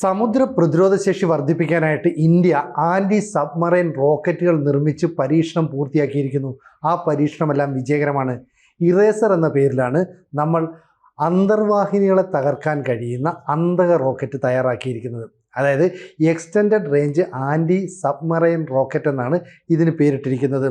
സമുദ്ര പ്രതിരോധശേഷി വർദ്ധിപ്പിക്കാനായിട്ട് India anti submarine റോക്കറ്റുകൾ നിർമ്മിച്ച് പരീക്ഷണം പൂർത്തിയാക്കിയിരിക്കുന്നു. ആ പരീക്ഷണമെല്ലാം വിജയകരമാണ്. ഇറേസർ എന്ന പേരിലാണ് നമ്മൾ അന്തർവാഹിനികളെ തകർക്കാൻ കഴിയുന്ന അന്തക റോക്കറ്റ് തയ്യാറാക്കിയിരിക്കുന്നത്. അതായത് extended range anti submarine rocket എന്നാണ് ഇതിന് പേരിട്ടിരിക്കുന്നത്.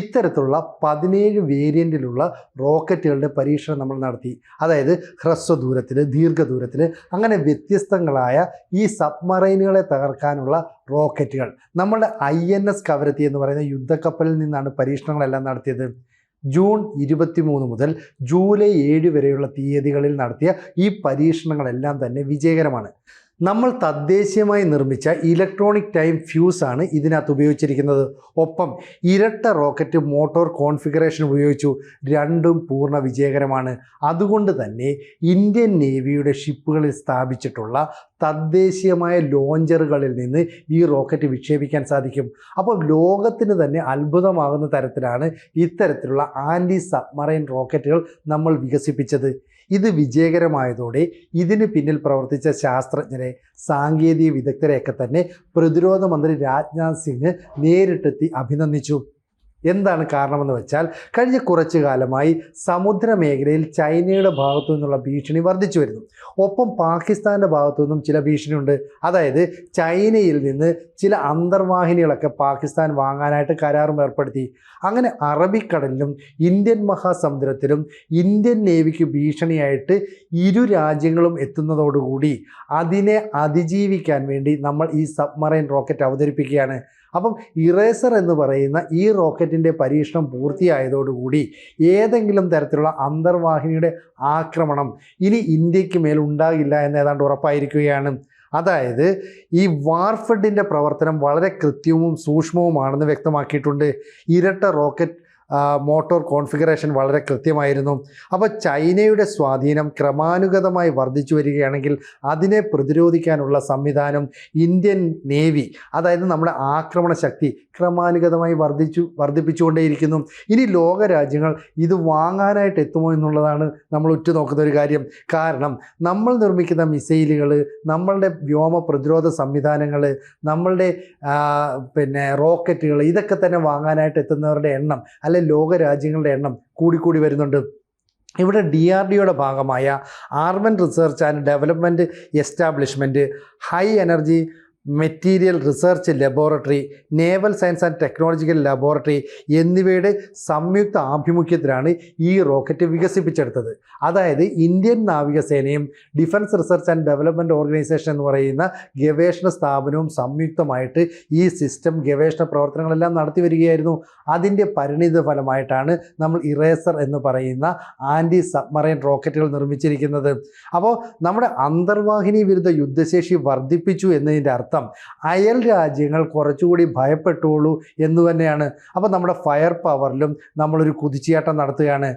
ഇത്തരത്തിലുള്ള 17 വേരിയൻറ്റിലുള്ള റോക്കറ്റുകളുടെ പരീക്ഷണം നമ്മൾ നടത്തി. അതായത് ഹ്രസ്വദൂരത്തിൽ, ദീർഘദൂരത്തിൽ, അങ്ങനെ വ്യത്യസ്തങ്ങളായ ഈ സബ്മറൈനുകളെ തകർക്കാനുള്ള റോക്കറ്റുകൾ നമ്മളുടെ INS കവരത്തി എന്ന് പറയുന്ന യുദ്ധക്കപ്പലിൽ നിന്നാണ് പരീക്ഷണങ്ങളെല്ലാം നടത്തിയത്. ജൂൺ 23 മുതൽ ജൂലൈ 7 വരെയുള്ള തീയതികളിൽ നടത്തിയ ഈ പരീക്ഷണങ്ങളെല്ലാം തന്നെ വിജയകരമാണ്. നമ്മൾ തദ്ദേശീയമായി നിർമ്മിച്ച ഇലക്ട്രോണിക് ടൈം ഫ്യൂസാണ് ഇതിനകത്ത് ഉപയോഗിച്ചിരിക്കുന്നത്. ഒപ്പം ഇരട്ട റോക്കറ്റ് മോട്ടോർ കോൺഫിഗറേഷൻ ഉപയോഗിച്ചു. രണ്ടും പൂർണ്ണ വിജയകരമാണ്. അതുകൊണ്ട് തന്നെ ഇന്ത്യൻ നേവിയുടെ ഷിപ്പുകളിൽ സ്ഥാപിച്ചിട്ടുള്ള തദ്ദേശീയമായ ലോഞ്ചറുകളിൽ നിന്ന് ഈ റോക്കറ്റ് വിക്ഷേപിക്കാൻ സാധിക്കും. അപ്പോൾ ലോകത്തിന് തന്നെ അത്ഭുതമാകുന്ന തരത്തിലാണ് ഇത്തരത്തിലുള്ള ആൻറ്റി സബ്മറൈൻ റോക്കറ്റുകൾ നമ്മൾ വികസിപ്പിച്ചത്. ഇത് വിജയകരമായതോടെ ഇതിന് പിന്നിൽ പ്രവർത്തിച്ച ശാസ്ത്രജ്ഞരെ, സാങ്കേതിക വിദഗ്ധരെയൊക്കെ തന്നെ പ്രതിരോധ മന്ത്രി രാജ്നാഥ് സിംഗ് നേരിട്ടെത്തി അഭിനന്ദിച്ചു. എന്താണ് കാരണമെന്ന് വെച്ചാൽ, കഴിഞ്ഞ കുറച്ചു കാലമായി സമുദ്ര മേഖലയിൽ ചൈനയുടെ ഭാഗത്തു നിന്നുള്ള ഭീഷണി വർദ്ധിച്ചു വരുന്നു. ഒപ്പം പാകിസ്ഥാൻ്റെ ഭാഗത്തു നിന്നും ചില ഭീഷണിയുണ്ട്. അതായത് ചൈനയിൽ നിന്ന് ചില അന്തർവാഹിനികളൊക്കെ പാകിസ്ഥാൻ വാങ്ങാനായിട്ട് കരാറും ഏർപ്പെടുത്തി. അങ്ങനെ അറബിക്കടലിലും ഇന്ത്യൻ മഹാസമുദ്രത്തിലും ഇന്ത്യൻ നേവിക്ക് ഭീഷണിയായിട്ട് ഇരു രാജ്യങ്ങളും എത്തുന്നതോടുകൂടി അതിനെ അതിജീവിക്കാൻ വേണ്ടി നമ്മൾ ഈ സബ്മറൈൻ റോക്കറ്റ് അവതരിപ്പിക്കുകയാണ്. അപ്പം ഇറേസർ എന്ന് പറയുന്ന ഈ റോക്കറ്റിൻ്റെ പരീക്ഷണം പൂർത്തിയായതോടുകൂടി ഏതെങ്കിലും തരത്തിലുള്ള അന്തർവാഹിനിയുടെ ആക്രമണം ഇനി ഇന്ത്യക്ക് മേൽ ഉണ്ടാകില്ല എന്ന് ഏതാണ്ട് ഉറപ്പായിരിക്കുകയാണ്. അതായത് ഈ വാർഫഡിൻ്റെ പ്രവർത്തനം വളരെ കൃത്യവും സൂക്ഷ്മവുമാണെന്ന് വ്യക്തമാക്കിയിട്ടുണ്ട്. ഇരട്ട റോക്കറ്റ് മോട്ടോർ കോൺഫിഗറേഷൻ വളരെ കൃത്യമായിരുന്നു. അപ്പോൾ ചൈനയുടെ സ്വാധീനം ക്രമാനുഗതമായി വർദ്ധിച്ചു വരികയാണെങ്കിൽ അതിനെ പ്രതിരോധിക്കാനുള്ള സംവിധാനം ഇന്ത്യൻ നേവി, അതായത് നമ്മുടെ ആക്രമണ ശക്തി ക്രമാനുഗതമായി വർദ്ധിപ്പിച്ചുകൊണ്ടേയിരിക്കുന്നു. ഇനി ലോക രാജ്യങ്ങൾ ഇത് വാങ്ങാനായിട്ട് എത്തുമോ എന്നുള്ളതാണ് നമ്മൾ ഉറ്റുനോക്കുന്ന ഒരു കാര്യം. കാരണം നമ്മൾ നിർമ്മിക്കുന്ന മിസൈലുകൾ, നമ്മളുടെ വ്യോമ പ്രതിരോധ സംവിധാനങ്ങൾ, നമ്മളുടെ റോക്കറ്റുകൾ, ഇതൊക്കെ തന്നെ വാങ്ങാനായിട്ട് എത്തുന്നവരുടെ എണ്ണം, അല്ലെ ലോക രാജ്യങ്ങളുടെ എണ്ണം കൂടിക്കൂടി വരുന്നുണ്ട്. ഇവിടെ DRDOയുടെ ഭാഗമായ armament research and development establishment, high energy material research laboratory, naval science and technological laboratory എന്നിവയുടെ സംയുക്ത ആഭിമുഖ്യത്തിലാണ് ഈ റോക്കറ്റ് വികസിപ്പിച്ചെടുത്തത്. അതായത് ഇന്ത്യൻ നാവികസേനയും defence research and development organisation എന്ന് പറയുന്ന ഗവേഷണ സ്ഥാപനവും സംയുക്തമായിട്ട് ഈ സിസ്റ്റം ഗവേഷണ പ്രവർത്തനങ്ങളെല്ലാം നടത്തി വരികയായിരുന്നു. അതിൻ്റെ പരിണിത ഫലമായിട്ടാണ് നമ്മൾ ഇറേസർ എന്ന് പറയുന്ന ആൻറ്റി സബ്മറൈൻ റോക്കറ്റുകൾ നിർമ്മിച്ചിരിക്കുന്നത്. അപ്പോൾ നമ്മുടെ അന്തർവാഹിനി വിരുദ്ധ യുദ്ധശേഷി വർദ്ധിപ്പിച്ചു എന്നതിൻ്റെ അർത്ഥം അയൽ രാജ്യങ്ങൾ കുറച്ചുകൂടി ഭയപ്പെട്ടുള്ളൂ എന്ന് തന്നെയാണ്. അപ്പോൾ നമ്മുടെ ഫയർ പവറിലും നമ്മളൊരു കുതിച്ചുചാട്ടം നടത്തുകയാണ്.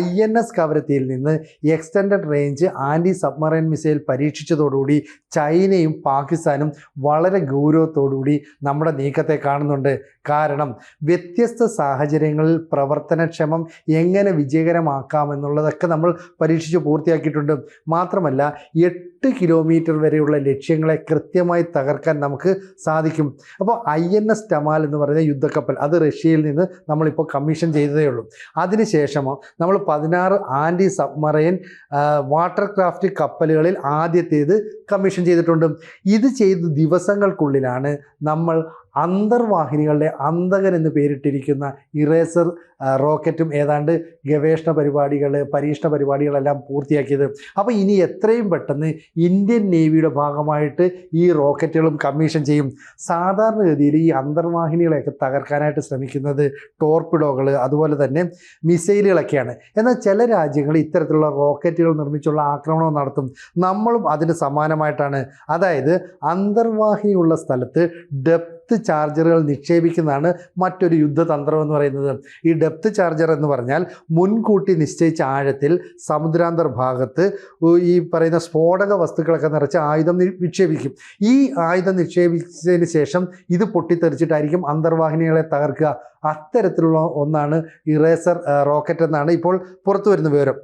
INS കവരത്തിയിൽ നിന്ന് extended range anti submarine missile പരീക്ഷിച്ചതോടുകൂടി ചൈനയും പാകിസ്ഥാനും വളരെ ഗൗരവത്തോടുകൂടി നമ്മുടെ നീക്കത്തെ കാണുന്നുണ്ട്. കാരണം വ്യത്യസ്ത സാഹചര്യങ്ങളിൽ പ്രവർത്തനക്ഷമം എങ്ങനെ വിജയകരമാക്കാമെന്നുള്ളതൊക്കെ നമ്മൾ പരീക്ഷിച്ച് പൂർത്തിയാക്കിയിട്ടുണ്ട്. മാത്രമല്ല 8 കിലോമീറ്റർ വരെയുള്ള ലക്ഷ്യങ്ങളെ കൃത്യമായി തകർക്കാൻ നമുക്ക് സാധിക്കും. അപ്പോൾ INS ടമാൽ എന്ന് പറയുന്ന യുദ്ധക്കപ്പൽ, അത് റഷ്യയിൽ നിന്ന് നമ്മളിപ്പോൾ കമ്മീഷൻ ചെയ്തതേ ഉള്ളൂ. അതിനുശേഷം നമ്മൾ 16 ആൻറ്റി സബ്മറൈൻ വാട്ടർ ക്രാഫ്റ്റ് കപ്പലുകളിൽ ആദ്യത്തേത് കമ്മീഷൻ ചെയ്തിട്ടുണ്ട്. ഇത് ചെയ്ത ദിവസങ്ങൾക്കുള്ളിലാണ് നമ്മൾ അന്തർവാഹിനികളുടെ അന്തകൻ എന്ന് പേരിട്ടിരിക്കുന്ന ഇറേസർ റോക്കറ്റും ഏതാണ്ട് ഗവേഷണ പരിപാടികൾ, പരീക്ഷണ പരിപാടികളെല്ലാം പൂർത്തിയാക്കിയത്. അപ്പോൾ ഇനി എത്രയും പെട്ടെന്ന് ഇന്ത്യൻ നേവിയുടെ ഭാഗമായിട്ട് ഈ റോക്കറ്റുകളും കമ്മീഷൻ ചെയ്യും. സാധാരണഗതിയിൽ ഈ അന്തർവാഹിനികളെയൊക്കെ തകർക്കാനായിട്ട് ശ്രമിക്കുന്നത് ടോർപിഡോകൾ, അതുപോലെ തന്നെ മിസൈലുകളൊക്കെയാണ്. എന്നാൽ ചില രാജ്യങ്ങൾ ഇത്തരത്തിലുള്ള റോക്കറ്റുകൾ നിർമ്മിച്ചുള്ള ആക്രമണം നടത്തും. നമ്മളും അതിന് സമാനമായിട്ടാണ്. അതായത് അന്തർവാഹിനിയുള്ള സ്ഥലത്ത് ഡെപ്ത് ചാർജറുകൾ നിക്ഷേപിക്കുന്നതാണ് മറ്റൊരു യുദ്ധതന്ത്രം എന്ന് പറയുന്നത്. ഈ ഡെപ്ത് ചാർജർ എന്ന് പറഞ്ഞാൽ മുൻകൂട്ടി നിശ്ചയിച്ച ആഴത്തിൽ സമുദ്രാന്തർ ഭാഗത്ത് ഈ പറയുന്ന സ്ഫോടക വസ്തുക്കളൊക്കെ നിറച്ച് ആയുധം വിക്ഷേപിക്കും. ഈ ആയുധം നിക്ഷേപിച്ചതിന് ശേഷം ഇത് പൊട്ടിത്തെറിച്ചിട്ടായിരിക്കും അന്തർവാഹിനികളെ തകർക്കുക. അത്തരത്തിലുള്ള ഒന്നാണ് ഇറേസർ റോക്കറ്റ് എന്നാണ് ഇപ്പോൾ പുറത്തു വരുന്ന വിവരം.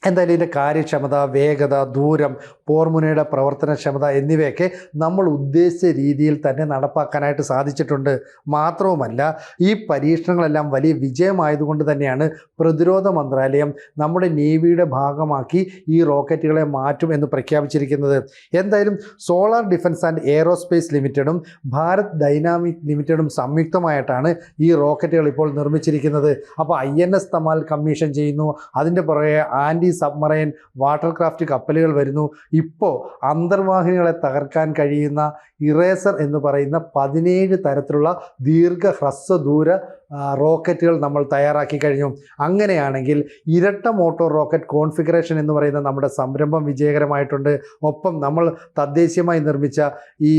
എന്തായാലും ഇതിൻ്റെ കാര്യക്ഷമത, വേഗത, ദൂരം, പോർമുനയുടെ പ്രവർത്തനക്ഷമത എന്നിവയൊക്കെ നമ്മൾ ഉദ്ദേശിച്ച രീതിയിൽ തന്നെ നടപ്പാക്കാനായിട്ട് സാധിച്ചിട്ടുണ്ട്. മാത്രവുമല്ല, ഈ പരീക്ഷണങ്ങളെല്ലാം വലിയ വിജയമായതുകൊണ്ട് തന്നെയാണ് പ്രതിരോധ മന്ത്രാലയം നമ്മുടെ നേവിയുടെ ഭാഗമാക്കി ഈ റോക്കറ്റുകളെ മാറ്റും എന്ന് പ്രഖ്യാപിച്ചിരിക്കുന്നത്. എന്തായാലും സോളാർ ഡിഫൻസ് ആൻഡ് എയ്റോസ്പേസ് ലിമിറ്റഡും ഭാരത് ഡൈനാമിക് ലിമിറ്റഡും സംയുക്തമായിട്ടാണ് ഈ റോക്കറ്റുകൾ ഇപ്പോൾ നിർമ്മിച്ചിരിക്കുന്നത്. അപ്പോൾ INS തമാൽ കമ്മീഷൻ ചെയ്യുന്നു, അതിൻ്റെ പുറകെ ആൻറ്റി സബ്മറൈൻ വാട്ടർക്രാഫ്റ്റ് കപ്പലുകൾ വരുന്നു. ഇപ്പോൾ അന്തർവാഹിനികളെ തകർക്കാൻ കഴിയുന്ന ഇറേസർ എന്ന് പറയുന്ന 17 തരത്തിലുള്ള ദീർഘഹ്രസ്വദൂര റോക്കറ്റുകൾ നമ്മൾ തയ്യാറാക്കി കഴിഞ്ഞു. അങ്ങനെയാണെങ്കിൽ ഇരട്ട മോട്ടോർ റോക്കറ്റ് കോൺഫിഗറേഷൻ എന്ന് പറയുന്ന നമ്മുടെ സംരംഭം വിജയകരമായിട്ടുണ്ട്. ഒപ്പം നമ്മൾ തദ്ദേശീയമായി നിർമ്മിച്ച ഈ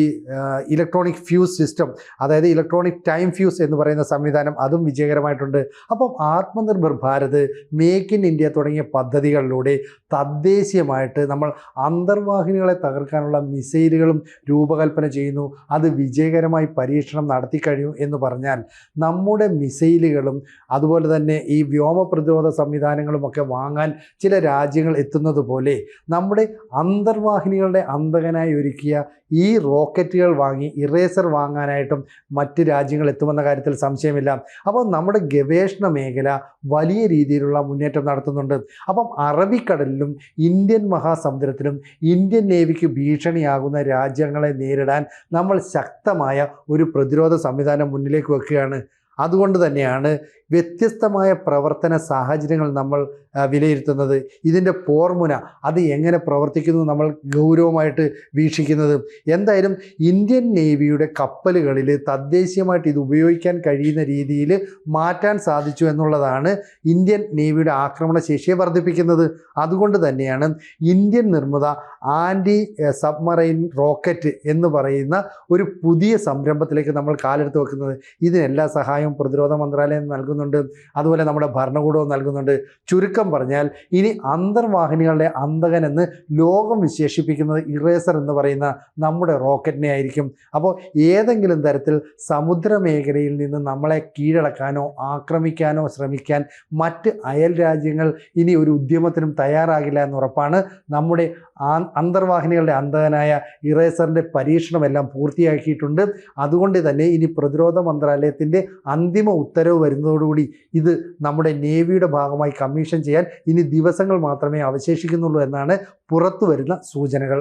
ഇലക്ട്രോണിക് ഫ്യൂസ് സിസ്റ്റം, അതായത് ഇലക്ട്രോണിക് ടൈം ഫ്യൂസ് എന്ന് പറയുന്ന സംവിധാനം, അതും വിജയകരമായിട്ടുണ്ട്. അപ്പം Atmanirbhar Bharat, make in India തുടങ്ങിയ പദ്ധതികളിലൂടെ തദ്ദേശീയമായിട്ട് നമ്മൾ അന്തർവാഹിനികളെ തകർക്കാനുള്ള മിസൈലുകളും രൂപകൽപ്പന ചെയ്യുന്നു. അത് വിജയകരമായി പരീക്ഷണം നടത്തി കഴിഞ്ഞു എന്ന് പറഞ്ഞാൽ നമ്മുടെ മിസൈലുകളും അതുപോലെ തന്നെ ഈ വ്യോമ പ്രതിരോധ സംവിധാനങ്ങളുമൊക്കെ വാങ്ങാൻ ചില രാജ്യങ്ങൾ എത്തുന്നത് പോലെ നമ്മുടെ അന്തർവാഹിനികളുടെ അന്തകനായി ഒരുക്കിയ ഈ റോക്കറ്റുകൾ വാങ്ങി ഇറേസർ വാങ്ങാനായിട്ടും മറ്റ് രാജ്യങ്ങൾ എത്തുമെന്ന കാര്യത്തിൽ സംശയമില്ല. അപ്പോൾ നമ്മുടെ ഗവേഷണ മേഖല വലിയ രീതിയിലുള്ള മുന്നേറ്റം നടത്തുന്നുണ്ട്. അപ്പം അറബിക്കടലിലും ഇന്ത്യൻ മഹാസമുദ്രത്തിലും ഇന്ത്യൻ നേവിക്ക് ഭീഷണിയാകുന്ന രാജ്യങ്ങളെ നേരിടാൻ നമ്മൾ ശക്തമായ ഒരു പ്രതിരോധ സംവിധാനം മുന്നിലേക്ക് വെക്കുകയാണ്. അതുകൊണ്ട് തന്നെയാണ് വ്യത്യസ്തമായ പ്രവർത്തന സാഹചര്യങ്ങൾ നമ്മൾ വിലയിരുത്തുന്നത്. ഇതിൻ്റെ പോർമുന അത് എങ്ങനെ പ്രവർത്തിക്കുന്നു നമ്മൾ ഗൗരവമായിട്ട് വീക്ഷിക്കുന്നത്. എന്തായാലും ഇന്ത്യൻ നേവിയുടെ കപ്പലുകളിൽ തദ്ദേശീയമായിട്ട് ഇത് ഉപയോഗിക്കാൻ കഴിയുന്ന രീതിയിൽ മാറ്റാൻ സാധിച്ചു എന്നുള്ളതാണ് ഇന്ത്യൻ നേവിയുടെ ആക്രമണശേഷിയെ വർദ്ധിപ്പിക്കുന്നത്. അതുകൊണ്ട് തന്നെയാണ് ഇന്ത്യൻ നിർമ്മിത ആൻറ്റി സബ്മറൈൻ റോക്കറ്റ് എന്ന് പറയുന്ന ഒരു പുതിയ സംരംഭത്തിലേക്ക് നമ്മൾ കാലെടുത്ത് വെക്കുന്നത്. ഇതിനെല്ലാ സഹായവും പ്രതിരോധ മന്ത്രാലയം നൽകുന്നുണ്ട്, അതുപോലെ നമ്മുടെ ഭരണകൂടവും നൽകുന്നുണ്ട്. ചുരുക്കം പറഞ്ഞാൽ ഇനി അന്തർവാഹിനികളുടെ അന്തകൻ എന്ന് ലോകം വിശേഷിപ്പിക്കുന്നത് ഇറേസർ എന്ന് പറയുന്ന നമ്മുടെ റോക്കറ്റിനെ ആയിരിക്കും. അപ്പോൾ ഏതെങ്കിലും തരത്തിൽ സമുദ്രമേഖലയിൽ നിന്ന് നമ്മളെ കീഴടക്കാനോ ആക്രമിക്കാനോ ശ്രമിക്കാൻ മറ്റ് അയൽ രാജ്യങ്ങൾ ഇനി ഒരു ഉദ്യമത്തിനും തയ്യാറാകില്ല എന്നുറപ്പാണ്. നമ്മുടെ അന്തർവാഹിനികളുടെ അന്തകനായ ഇറേസറിൻ്റെ പരീക്ഷണമെല്ലാം പൂർത്തിയാക്കിയിട്ടുണ്ട്. അതുകൊണ്ട് തന്നെ ഇനി പ്രതിരോധ മന്ത്രാലയത്തിൻ്റെ അന്തിമ ഉത്തരവ് വരുന്നതോടുകൂടി ഇത് നമ്മുടെ നേവിയുടെ ഭാഗമായി കമ്മീഷൻ ചെയ്യാൻ ഇനി ദിവസങ്ങൾ മാത്രമേ അവശേഷിക്കുന്നുള്ളൂ എന്നാണ് പുറത്തു വരുന്ന സൂചനകൾ.